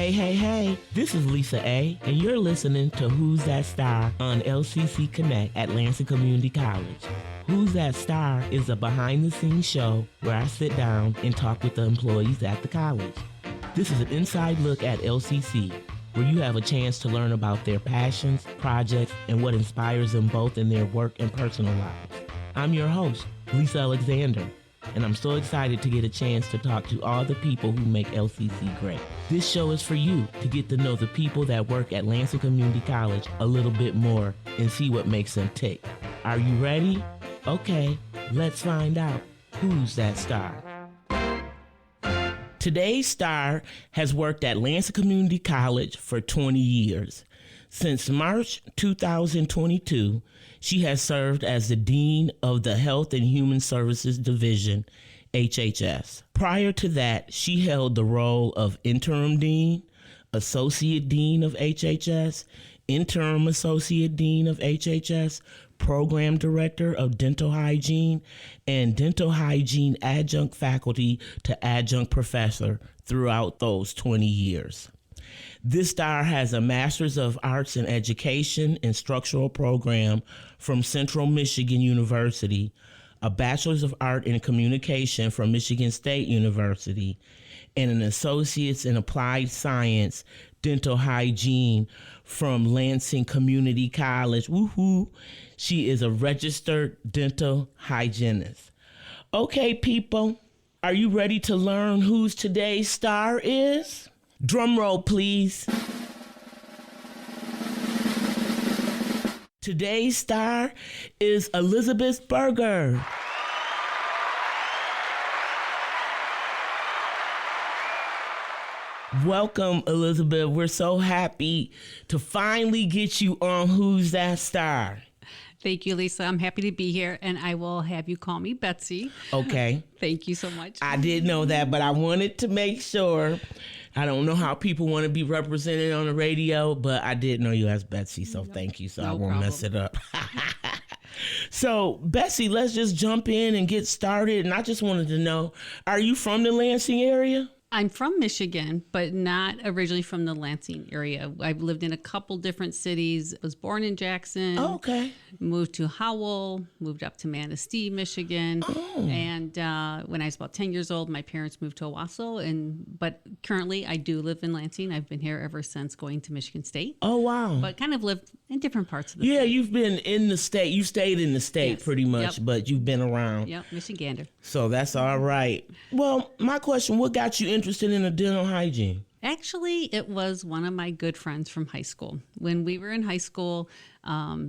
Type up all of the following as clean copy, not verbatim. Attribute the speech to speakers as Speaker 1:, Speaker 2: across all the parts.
Speaker 1: Hey, this is Lisa A, and you're listening to Who's That Star on LCC Connect at Lansing Community College. Who's That Star is a behind-the-scenes show where I sit down and talk with the employees at the college. This is an inside look at LCC, where you have a chance to learn about their passions, projects, and what inspires them both in their work and personal lives. I'm your host, Lisa Alexander, and I'm so excited to get a chance to talk to all the people who make LCC great. This show is for you to get to know the people that work at Lansing Community College a little bit more and see what makes them tick. Are you ready? Okay, let's find out who's that star. Today's star has worked at Lansing Community College for 20 years. Since March 2022, she has served as the Dean of the Health and Human Services Division, HHS. Prior to that, she held the role of Interim Dean, Associate Dean of HHS, Interim Associate Dean of HHS, Program Director of Dental Hygiene, and Dental Hygiene Adjunct Faculty to Adjunct Professor throughout those 20 years. This star has a Master's of Arts in Education and Structural Program from Central Michigan University, a Bachelor's of Art in Communication from Michigan State University, and an Associate's in Applied Science Dental Hygiene from Lansing Community College. Woohoo! She is a registered dental hygienist. Okay, people, are you ready to learn who today's star is? Drum roll, please. Today's star is Elizabeth Berger. Welcome, Elizabeth. We're so happy to finally get you on Who's That Star.
Speaker 2: Thank you, Lisa. I'm happy to be here, and I will have you call me Betsy.
Speaker 1: Okay.
Speaker 2: Thank you so much.
Speaker 1: I did know that, but I wanted to make sure. I don't know how people want to be represented on the radio, but I did know you as Betsy, so thank you. So I won't mess it up. So, Betsy, let's just jump in and get started. And I just wanted to know, are you from the Lansing area?
Speaker 2: I'm from Michigan, but not originally from the Lansing area. I've lived in a couple different cities. I was born in Jackson.
Speaker 1: Oh, okay.
Speaker 2: Moved to Howell, moved up to Manistee, Michigan.
Speaker 1: Oh.
Speaker 2: And when I was about 10 years old, my parents moved to Owasso. But currently, I do live in Lansing. I've been here ever since going to Michigan State.
Speaker 1: Oh, wow.
Speaker 2: But kind of lived in different parts of the state.
Speaker 1: Yeah, you've been in the state. You stayed in the state pretty much, but you've been around.
Speaker 2: Yep, Michigander.
Speaker 1: So that's all right. Well, my question, what got you interested in dental hygiene?
Speaker 2: Actually, it was one of my good friends from high school. When we were in high school,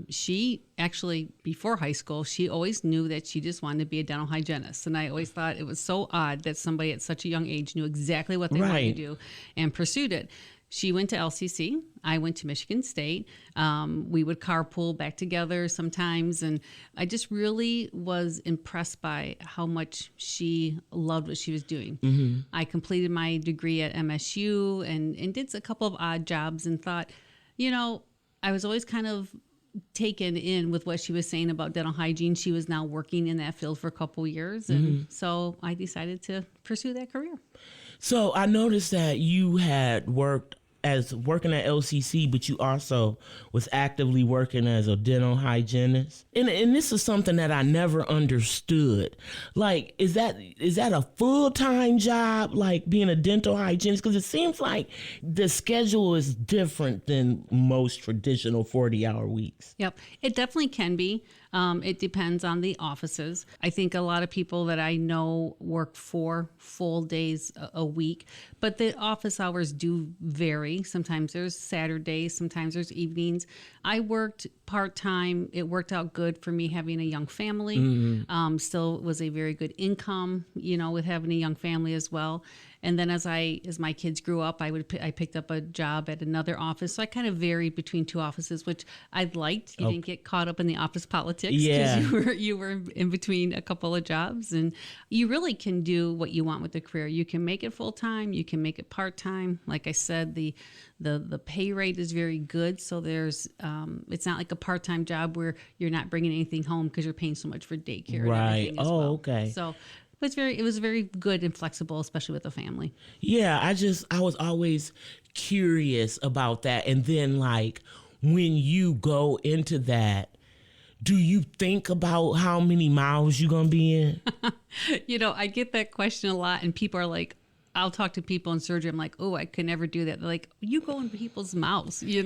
Speaker 2: she actually, before high school, she always knew that she just wanted to be a dental hygienist. And I always thought it was so odd that somebody at such a young age knew exactly what they wanted to do and pursued it. She went to LCC. I went to Michigan State. We would carpool back together sometimes. And I just really was impressed by how much she loved what she was doing. Mm-hmm. I completed my degree at MSU and did a couple of odd jobs and thought, I was always kind of taken in with what she was saying about dental hygiene. She was now working in that field for a couple years. And so I decided to pursue that career.
Speaker 1: So I noticed that you had working at LCC, but you also was actively working as a dental hygienist. And this is something that I never understood. Like, is that a full-time job, like being a dental hygienist? Because it seems like the schedule is different than most traditional 40-hour weeks.
Speaker 2: Yep, it definitely can be. It depends on the offices. I think a lot of people that I know work 4 full days a week, but the office hours do vary. Sometimes there's Saturdays, sometimes there's evenings. I worked part-time. It worked out good for me having a young family. Mm-hmm. Still was a very good income, with having a young family as well. And then as my kids grew up, I picked up a job at another office. So I kind of varied between 2 offices, which I liked. You didn't get caught up in the office politics because you were in between a couple of jobs, and you really can do what you want with the career. You can make it full time, you can make it part time. Like I said, the pay rate is very good. So there's it's not like a part time job where you're not bringing anything home because you're paying so much for daycare.
Speaker 1: Right.
Speaker 2: And everything as well.
Speaker 1: Okay.
Speaker 2: So it was very good and flexible, especially with the family.
Speaker 1: Yeah, I was always curious about that. And then, like, when you go into that, do you think about how many miles you're going to be in?
Speaker 2: I get that question a lot, and people are like, I'll talk to people in surgery. I'm like, oh, I could never do that. They're like, you go in people's mouths,
Speaker 1: Right.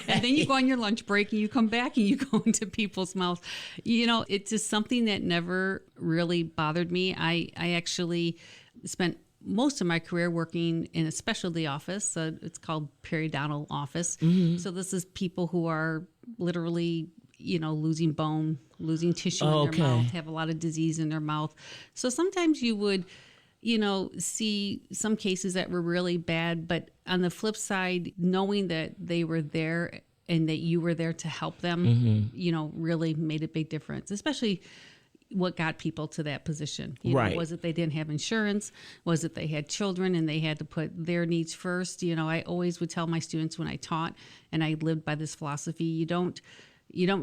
Speaker 2: and then you go on your lunch break and you come back and you go into people's mouths. It's just something that never really bothered me. I actually spent most of my career working in a specialty office. It's called periodontal office. Mm-hmm. So this is people who are literally, losing bone, losing tissue in their mouth, have a lot of disease in their mouth. So sometimes you would see some cases that were really bad, but on the flip side, knowing that they were there and that you were there to help them, really made a big difference, especially what got people to that position.
Speaker 1: Right.
Speaker 2: Was it they didn't have insurance? Was it they had children and they had to put their needs first? I always would tell my students when I taught, and I lived by this philosophy, you don't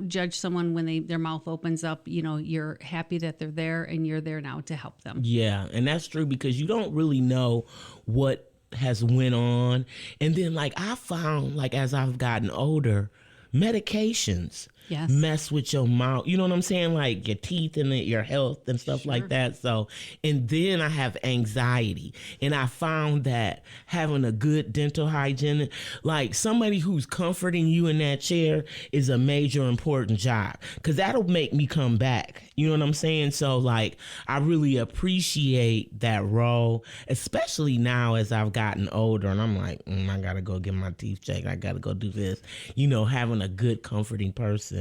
Speaker 2: judge someone when their mouth opens up. You're happy that they're there, and you're there now to help them.
Speaker 1: Yeah, and that's true, because you don't really know what has went on. And then, like, I found, like, as I've gotten older, medications mess with your mouth. You know what I'm saying? Like your teeth and your health and stuff like that. So, and then I have anxiety. And I found that having a good dental hygiene, like somebody who's comforting you in that chair, is a major important job, because that'll make me come back. You know what I'm saying? So, like, I really appreciate that role, especially now as I've gotten older and I'm like, I got to go get my teeth checked. I got to go do this. Having a good comforting person,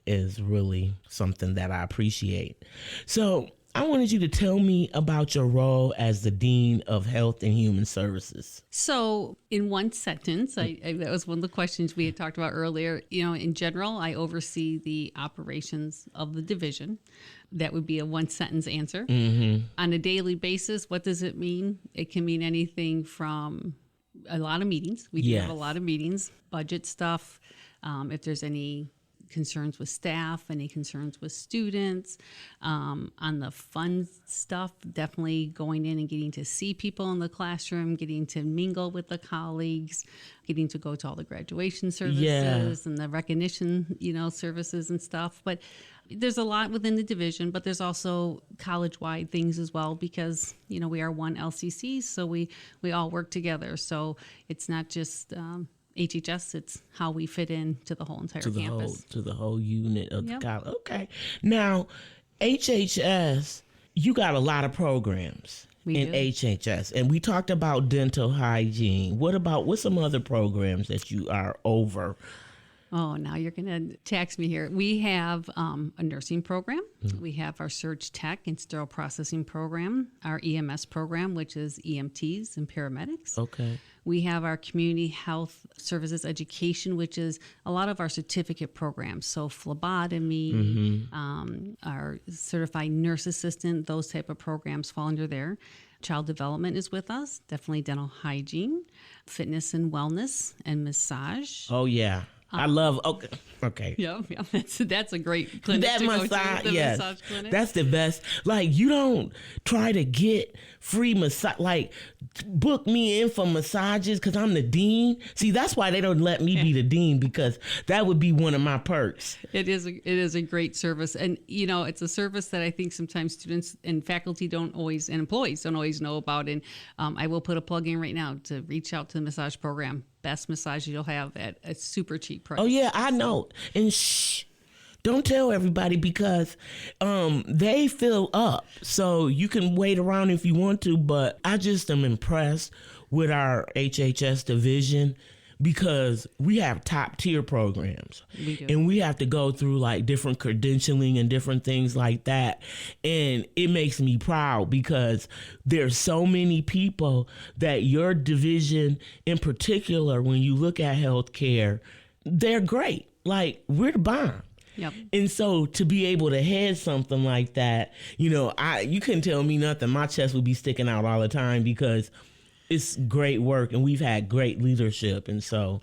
Speaker 1: is really something that I appreciate. So I wanted you to tell me about your role as the Dean of Health and Human Services.
Speaker 2: So in one sentence, that was one of the questions we had talked about earlier. In general, I oversee the operations of the division. That would be a one sentence answer. Mm-hmm. On a daily basis, what does it mean? It can mean anything from a lot of meetings. We do have a lot of meetings, budget stuff. If there's any concerns with staff, any concerns with students, on the fun stuff, definitely going in and getting to see people in the classroom, getting to mingle with the colleagues, getting to go to all the graduation services and the recognition, services and stuff. But there's a lot within the division, but there's also college-wide things as well, because, we are one LCC, so we all work together. So it's not just HHS, it's how we fit into the whole entire campus.
Speaker 1: To the whole unit of the college. Okay. Now, HHS, you got a lot of programs in HHS, and we talked about dental hygiene. What's some other programs that you are over?
Speaker 2: Oh, now you're going to tax me here. We have a nursing program. Mm-hmm. We have our surge tech and sterile processing program, our EMS program, which is EMTs and paramedics. Okay. We have our community health services education, which is a lot of our certificate programs. So phlebotomy, our certified nurse assistant, those type of programs fall under there. Child development is with us, definitely dental hygiene, fitness and wellness, and massage.
Speaker 1: Oh, yeah. I love, okay.
Speaker 2: Yeah, that's a great clinic
Speaker 1: that
Speaker 2: to
Speaker 1: massage,
Speaker 2: go to, the massage clinic.
Speaker 1: That's the best. Like, you don't try to get free massage, like, book me in for massages because I'm the dean. See, that's why they don't let me be the dean, because that would be one of my perks.
Speaker 2: It is a great service. And, it's a service that I think sometimes students and faculty and employees don't always know about. And I will put a plug in right now to reach out to the massage program. Best massage you'll have at a super cheap price.
Speaker 1: Oh, yeah, I know. And don't tell everybody, because they fill up. So you can wait around if you want to, but I just am impressed with our HHS division, because we have top tier programs. We do. And we have to go through like different credentialing and different things like that. And it makes me proud, because there's so many people that your division in particular, when you look at healthcare, they're great. Like, we're the bomb. Yep. And so to be able to head something like that, you couldn't tell me nothing. My chest would be sticking out all the time, because it's great work, and we've had great leadership, and so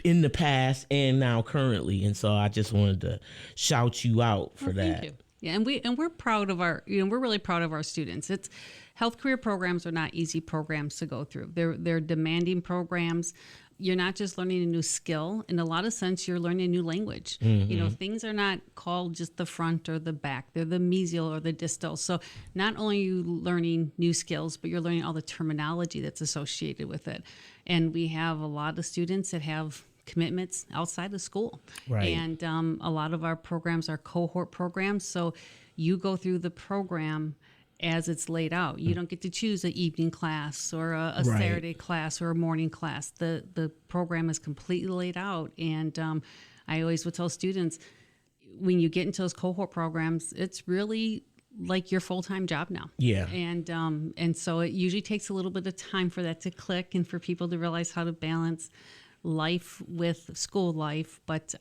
Speaker 1: in the past and now currently, and so I just wanted to shout you out for that.
Speaker 2: Thank you. Yeah, and we're proud of our, we're really proud of our students. It's health career programs are not easy programs to go through. They're demanding programs. You're not just learning a new skill. In a lot of sense, you're learning a new language. Things are not called just the front or the back. They're the mesial or the distal. So not only are you learning new skills, but you're learning all the terminology that's associated with it. And we have a lot of students that have commitments outside of school.
Speaker 1: Right.
Speaker 2: And a lot of our programs are cohort programs. So you go through the program as it's laid out. You don't get to choose an evening class or a
Speaker 1: Right.
Speaker 2: Saturday class or a morning class. The program is completely laid out. And I always would tell students, when you get into those cohort programs, it's really like your full-time job now.
Speaker 1: Yeah.
Speaker 2: And so it usually takes a little bit of time for that to click and for people to realize how to balance life with school life. But,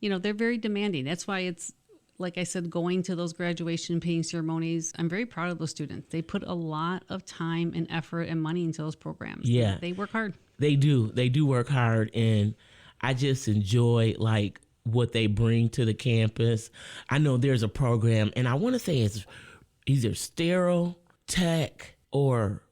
Speaker 2: they're very demanding. That's why it's, like I said, going to those graduation paying ceremonies, I'm very proud of those students. They put a lot of time and effort and money into those programs.
Speaker 1: Yeah.
Speaker 2: They work hard.
Speaker 1: They do. They do work hard. And I just enjoy like what they bring to the campus. I know there's a program, and I want to say it's either Sterile Tech or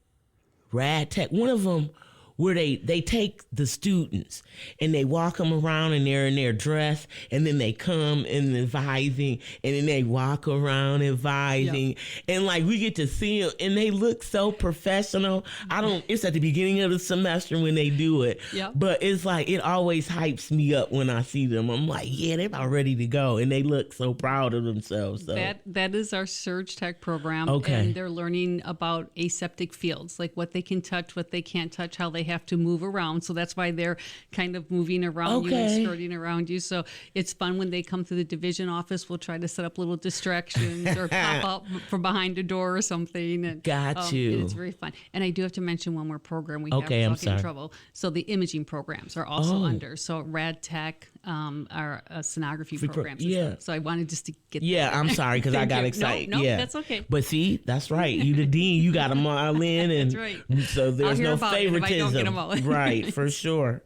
Speaker 1: Rad Tech, one of them, where they take the students and they walk them around and they're in their dress, and then they come in advising, and then they walk around advising. Yep. And like we get to see them and they look so professional. It's at the beginning of the semester when they do it.
Speaker 2: Yep.
Speaker 1: But it's like, it always hypes me up when I see them. I'm like, yeah, they're about ready to go. And they look so proud of themselves. So.
Speaker 2: That is our Surge Tech program.
Speaker 1: Okay.
Speaker 2: And they're learning about aseptic fields, like what they can touch, what they can't touch, how they have to move around. So that's why they're kind of moving around you and skirting around you. So it's fun when they come to the division office. We'll try to set up little distractions or pop up from behind a door or something. And,
Speaker 1: Got you.
Speaker 2: And it's very fun. And I do have to mention one more program we have.
Speaker 1: I'm sorry.
Speaker 2: In trouble. So the imaging programs are also under. So Rad Tech, our sonography programs.
Speaker 1: Yeah.
Speaker 2: So I wanted just to get
Speaker 1: that. I'm sorry because I got excited.
Speaker 2: No,
Speaker 1: yeah,
Speaker 2: that's okay.
Speaker 1: But see, that's right. You the dean. You got them all in, and
Speaker 2: that's right.
Speaker 1: So there's no favoritism.
Speaker 2: If I don't get them all.
Speaker 1: Right, for sure.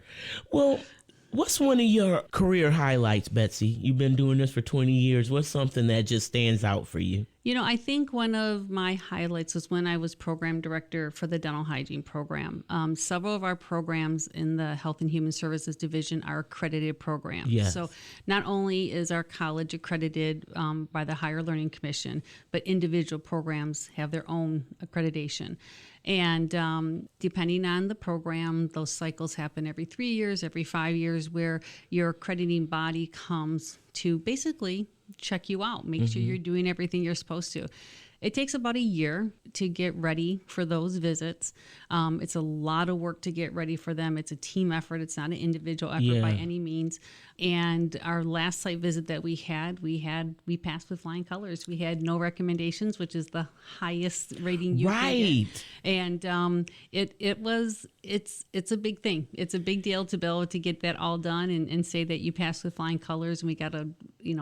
Speaker 1: Well, what's one of your career highlights, Betsy? You've been doing this for 20 years. What's something that just stands out for you?
Speaker 2: I think one of my highlights was when I was program director for the dental hygiene program. Several of our programs in the Health and Human Services Division are accredited programs.
Speaker 1: Yes.
Speaker 2: So not only is our college accredited by the Higher Learning Commission, but individual programs have their own accreditation. And depending on the program, those cycles happen every 3 years, every 5 years, where your accrediting body comes to basically check you out, make sure you're doing everything you're supposed to. It takes about a year to get ready for those visits. It's a lot of work to get ready for them. It's a team effort. It's not an individual effort by any means. And our last site visit that we passed with flying colors. We had no recommendations, which is the highest rating you can get. And it's a big thing. It's a big deal to be able to get that all done and say that you passed with flying colors. And we got a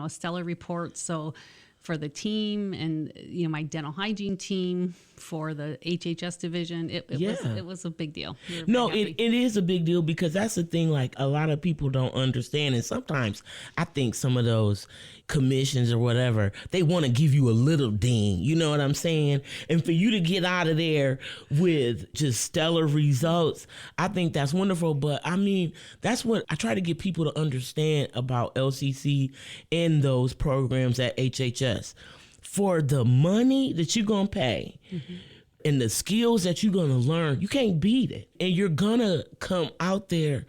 Speaker 2: stellar report. So for the team and my dental hygiene team, for the HHS division, it was a big deal.
Speaker 1: No, it is a big deal, because that's the thing, like a lot of people don't understand. And sometimes I think some of those commissions or whatever, they want to give you a little ding, you know what I'm saying? And for you to get out of there with just stellar results, I think that's wonderful. But I mean, that's what I try to get people to understand about LCC and those programs at HHS. For the money that you're going to pay and the skills that you're going to learn, you can't beat it. And you're going to come out there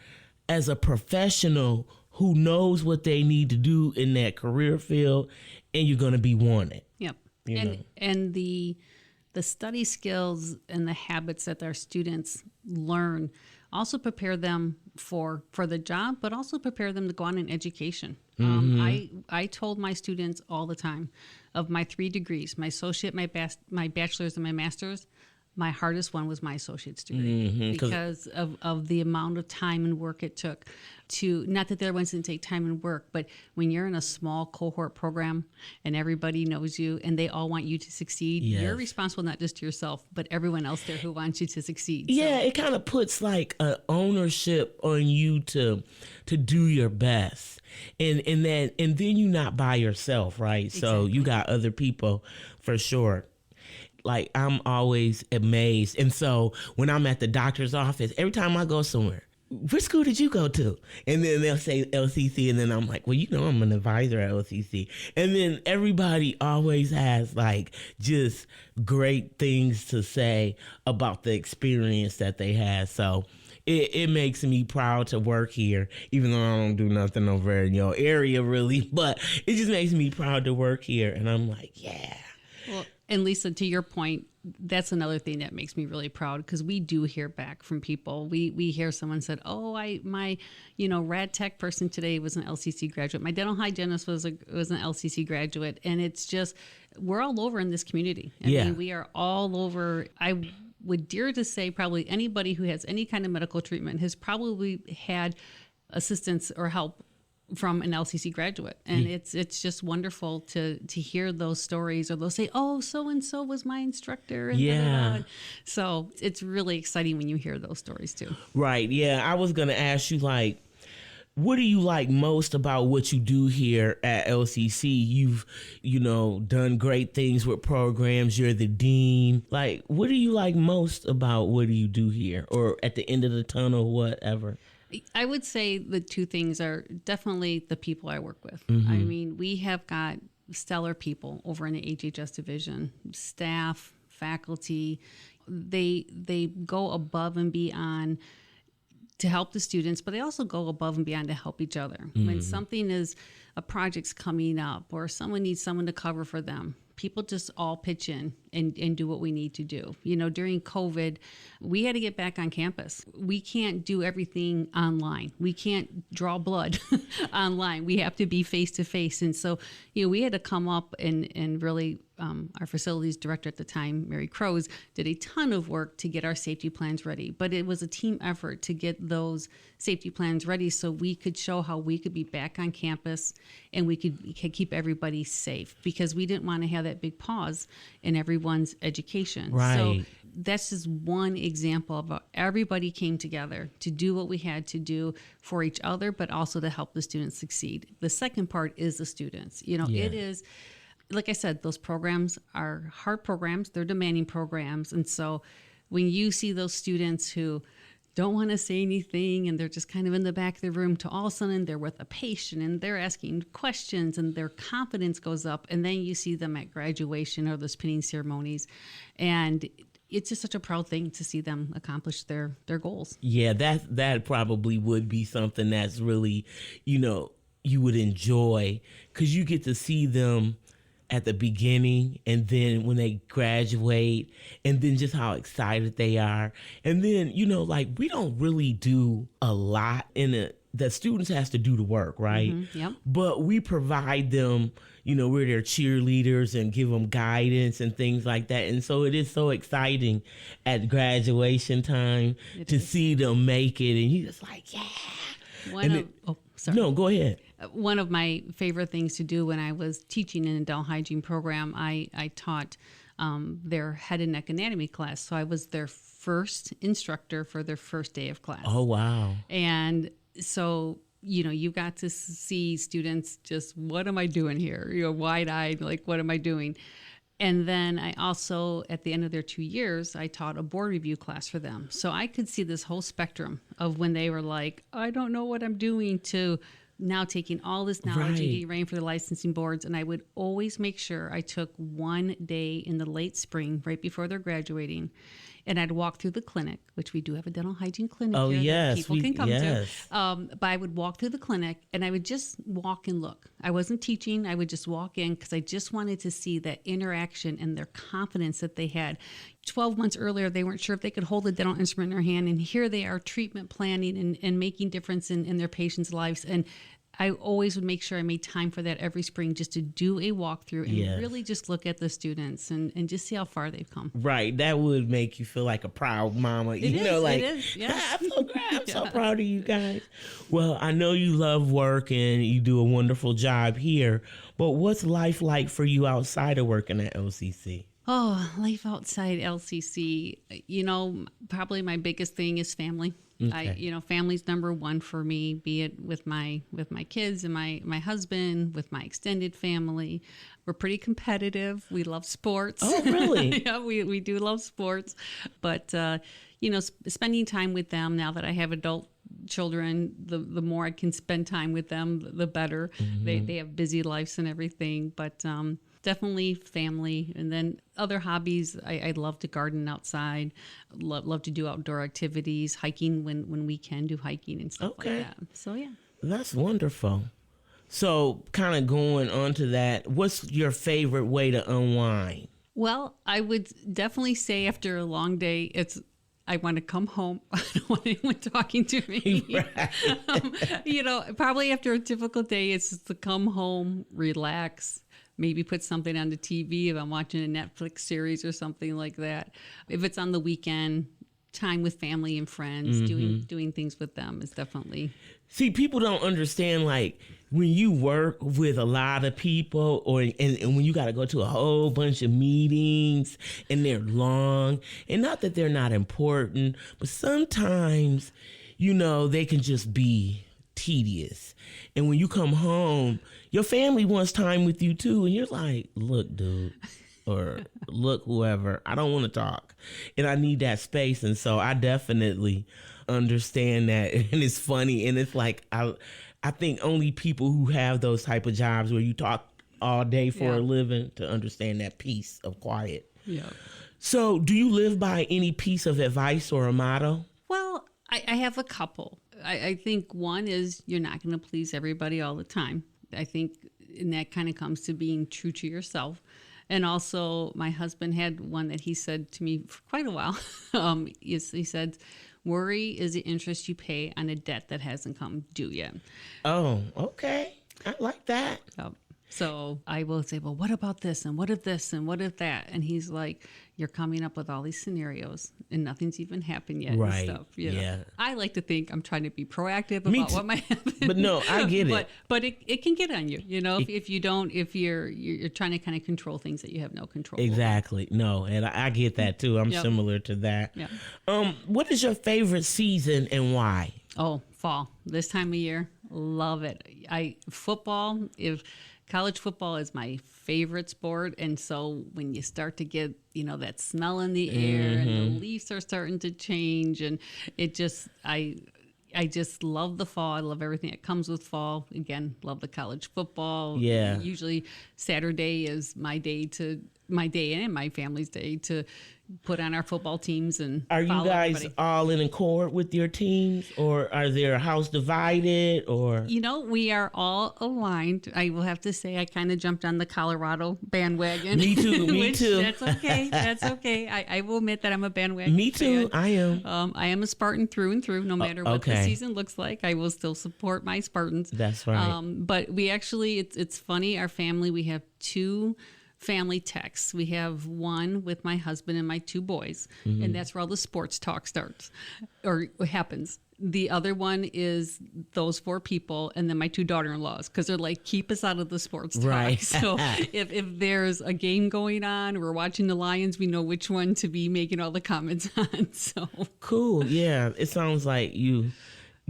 Speaker 1: as a professional who knows what they need to do in that career field, and you're going to be wanted.
Speaker 2: Yep. And the study skills and the habits that our students learn also prepare them for the job, but also prepare them to go on in education. I told my students all the time, of my 3 degrees, my associate, my bachelor's, and my master's, my hardest one was my associate's degree because of the amount of time and work it took to, not that the other ones didn't take time and work, but when you're in a small cohort program and everybody knows you and they all want you to succeed, you're responsible not just to yourself, but everyone else there who wants you to succeed.
Speaker 1: Yeah, it kind of puts like a ownership on you to do your best. And then you're not by yourself, right? Exactly. So you got other people for sure. Like, I'm always amazed. And so when I'm at the doctor's office, every time I go somewhere, which school did you go to? And then they'll say LCC. And then I'm like, well, I'm an advisor at LCC. And then everybody always has like just great things to say about the experience that they had. So it makes me proud to work here, even though I don't do nothing over in your area really. But it just makes me proud to work here. And I'm like, yeah.
Speaker 2: Well, and Lisa, to your point, that's another thing that makes me really proud, because we do hear back from people. We hear someone said, "Oh, my rad tech person today was an LCC graduate. My dental hygienist was an LCC graduate," and it's just, we're all over in this community. I mean, we are all over. I would dare to say probably anybody who has any kind of medical treatment has probably had assistance or help from an LCC graduate. And it's just wonderful to hear those stories, or they'll say, "Oh, so-and-so was my instructor." And da-da-da. So it's really exciting when you hear those stories too. Right.
Speaker 1: Yeah. I was going to ask you, like, what do you like most about what you do here at LCC? You've, done great things with programs. You're the dean. Like, what do you like most about what do you do here, or at the end of the tunnel, whatever?
Speaker 2: I would say the two things are definitely the people I work with. I mean, we have got stellar people over in the HHS division, staff, faculty. They go above and beyond to help the students, but they also go above and beyond to help each other. When something is, a project's coming up or someone needs someone to cover for them, people just all pitch in and do what we need to do. During COVID, we had to get back on campus. We can't do everything online. We can't draw blood online. We have to be face to face. And so, we had to come up and really, our facilities director at the time, Mary Crows, did a ton of work to get our safety plans ready. But it was a team effort to get those safety plans ready so we could show how we could be back on campus and we could keep everybody safe, because we didn't want to have that big pause in everyone's education.
Speaker 1: Right.
Speaker 2: So that's just one example of how everybody came together to do what we had to do for each other, but also to help the students succeed. The second part is the students. It is, like I said, those programs are hard programs. They're demanding programs. And so when you see those students who don't want to say anything and they're just kind of in the back of the room, to all of a sudden they're with a patient and they're asking questions and their confidence goes up, and then you see them at graduation or those pinning ceremonies, and it's just such a proud thing to see them accomplish their goals.
Speaker 1: Yeah, that probably would be something that's really, you would enjoy, because you get to see them at the beginning, and then when they graduate, and then just how excited they are. And then, like, we don't really do a lot the students has to do the work, right?
Speaker 2: Yep.
Speaker 1: But we provide them, we're their cheerleaders and give them guidance and things like that. And so it is so exciting at graduation time to see them make it. And you're just like, yeah.
Speaker 2: Sorry.
Speaker 1: No, go ahead.
Speaker 2: One of my favorite things to do when I was teaching in a dental hygiene program, I taught their head and neck anatomy class. So I was their first instructor for their first day of class.
Speaker 1: Oh, wow.
Speaker 2: And so, you got to see students just, what am I doing here? Wide-eyed, like, what am I doing? And then I also, at the end of their 2 years, I taught a board review class for them. So I could see this whole spectrum of when they were like, I don't know what I'm doing, to now taking all this knowledge and getting ready for the licensing boards. And I would always make sure I took one day in the late spring, right before they're graduating, and I'd walk through the clinic, which we do have a dental hygiene clinic here that people can come to. But I would walk through the clinic and I would just walk and look. I wasn't teaching. I would just walk in because I just wanted to see that interaction and their confidence that they had. 12 months earlier, they weren't sure if they could hold a dental instrument in their hand. And here they are treatment planning and making difference in their patients' lives. And I always would make sure I made time for that every spring just to do a walkthrough and
Speaker 1: Yes.
Speaker 2: really just look at the students and just see how far they've come.
Speaker 1: Right. That would make you feel like a proud mama.
Speaker 2: It
Speaker 1: You know,
Speaker 2: is,
Speaker 1: like,
Speaker 2: it is, yeah.
Speaker 1: I'm so glad. I'm so
Speaker 2: Yeah.
Speaker 1: proud of you guys. Well, I know you love work and you do a wonderful job here, but what's life like for you outside of working at LCC?
Speaker 2: Oh, life outside LCC, probably my biggest thing is family.
Speaker 1: Okay.
Speaker 2: Family's number one for me, be it with my kids and my husband, with my extended family. We're pretty competitive. We love sports.
Speaker 1: Oh, really?
Speaker 2: Yeah, we do love sports. But, spending time with them now that I have adult children, the more I can spend time with them, the better.
Speaker 1: Mm-hmm.
Speaker 2: They have busy lives and everything. But definitely family. And then other hobbies, I love to garden outside, love to do outdoor activities, hiking when we can do hiking and stuff
Speaker 1: Okay.
Speaker 2: like that. So, yeah.
Speaker 1: That's wonderful. So, kind of going on to that, what's your favorite way to unwind?
Speaker 2: Well, I would definitely say after a long day, I want to come home. I don't want anyone talking to me. Probably after a difficult day, it's just to come home, relax, maybe put something on the TV if I'm watching a Netflix series or something like that. If it's on the weekend, time with family and friends, doing things with them is definitely.
Speaker 1: See, people don't understand, like, when you work with a lot of people and when you got to go to a whole bunch of meetings and they're long, and not that they're not important, but sometimes, they can just be tedious. And when you come home, your family wants time with you too. And you're like, look, dude, or look, whoever, I don't want to talk and I need that space. And so I definitely understand that. And it's funny. And it's like, I think only people who have those type of jobs where you talk all day for a living to understand that piece of quiet.
Speaker 2: Yeah.
Speaker 1: So do you live by any piece of advice or a motto?
Speaker 2: Well, I have a couple. I think one is you're not going to please everybody all the time. I think, and that kind of comes to being true to yourself. And also, my husband had one that he said to me for quite a while. He said, worry is the interest you pay on a debt that hasn't come due yet.
Speaker 1: Oh, okay. I like that.
Speaker 2: So I will say, well, what about this? And what if this? And what if that? And he's like, you're coming up with all these scenarios and nothing's even happened yet.
Speaker 1: Right.
Speaker 2: And stuff, you know?
Speaker 1: Yeah.
Speaker 2: I like to think I'm trying to be proactive
Speaker 1: Me
Speaker 2: about
Speaker 1: too.
Speaker 2: what might happen.
Speaker 1: But no, I get it.
Speaker 2: But it can get on you, if you don't, if you're trying to kind of control things that you have no control over.
Speaker 1: Exactly. No, and I get that too. I'm
Speaker 2: Yep.
Speaker 1: similar to that.
Speaker 2: Yeah.
Speaker 1: What is your favorite season and why?
Speaker 2: Oh, fall. This time of year, love it. College football is my favorite sport, and so when you start to get, that smell in the air and the leaves are starting to change, and it just, I just love the fall. I love everything that comes with fall. Again, love the college football.
Speaker 1: Yeah.
Speaker 2: Usually Saturday is my day and my family's day to put on our football teams and
Speaker 1: Are you
Speaker 2: follow
Speaker 1: guys
Speaker 2: everybody.
Speaker 1: all in accord with your teams, or are there a house divided, or?
Speaker 2: We are all aligned. I will have to say I kind of jumped on the Colorado bandwagon.
Speaker 1: Me too, me
Speaker 2: which,
Speaker 1: too.
Speaker 2: That's okay. That's okay. I will admit that I'm a bandwagon
Speaker 1: Me too.
Speaker 2: fan.
Speaker 1: I am.
Speaker 2: I am a Spartan through and through. No matter what the
Speaker 1: okay.
Speaker 2: season looks like, I will still support my Spartans.
Speaker 1: That's right.
Speaker 2: But we actually, it's funny. Our family, we have two family texts. We have one with my husband and my two boys, and that's where all the sports talk starts or happens. The other one is those four people, and then my two daughter-in-laws, because they're like, keep us out of the sports talk.
Speaker 1: Right.
Speaker 2: So if there's a game going on, we're watching the Lions, we know which one to be making all the comments on. So
Speaker 1: Cool. Yeah. It sounds like you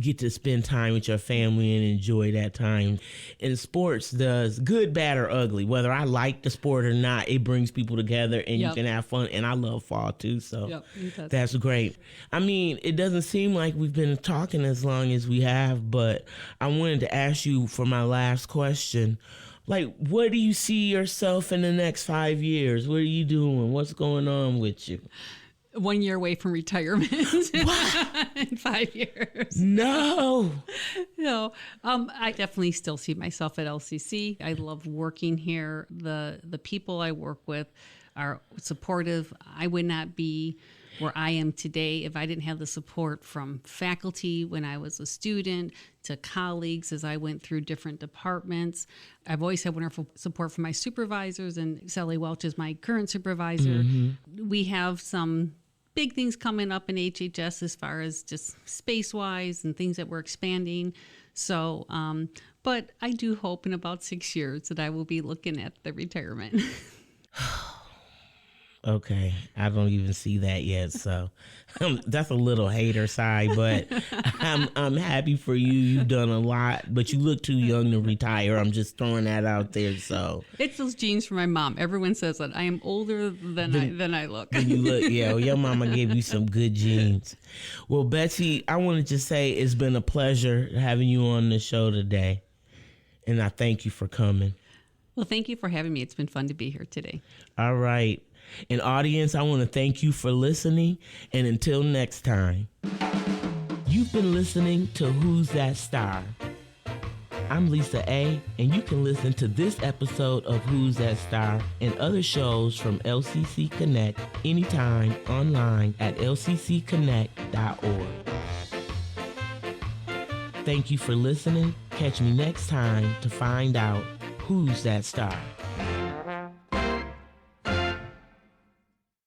Speaker 1: get to spend time with your family and enjoy that time. And sports does good, bad, or ugly. Whether I like the sport or not, it brings people together and you
Speaker 2: Yep.
Speaker 1: can have fun. And I love fall too. So
Speaker 2: Yep, it does.
Speaker 1: that's great. I mean, it doesn't seem like we've been talking as long as we have, but I wanted to ask you for my last question. Like, where do you see yourself in the next 5 years? What are you doing? What's going on with you?
Speaker 2: 1 year away from retirement in 5 years.
Speaker 1: No.
Speaker 2: No, I definitely still see myself at LCC. I love working here. The people I work with are supportive. I would not be where I am today if I didn't have the support from faculty when I was a student, to colleagues as I went through different departments. I've always had wonderful support from my supervisors, and Sally Welch is my current supervisor. We have some big things coming up in HHS as far as just space-wise and things that we're expanding. So, but I do hope in about 6 years that I will be looking at the retirement.
Speaker 1: Okay, I don't even see that yet, so that's a little hater side, but I'm happy for you. You've done a lot, but you look too young to retire. I'm just throwing that out there. So
Speaker 2: it's those genes from my mom. Everyone says that I am older than I look.
Speaker 1: When you look, yeah, well, your mama gave you some good genes. Well, Betsy, I want to just say it's been a pleasure having you on the show today, and I thank you for coming.
Speaker 2: Well, thank you for having me. It's been fun to be here today.
Speaker 1: All right. And audience, I want to thank you for listening. And until next time, you've been listening to Who's That Star? I'm Lisa A., and you can listen to this episode of Who's That Star and other shows from LCC Connect anytime online at lccconnect.org. Thank you for listening. Catch me next time to find out who's that star.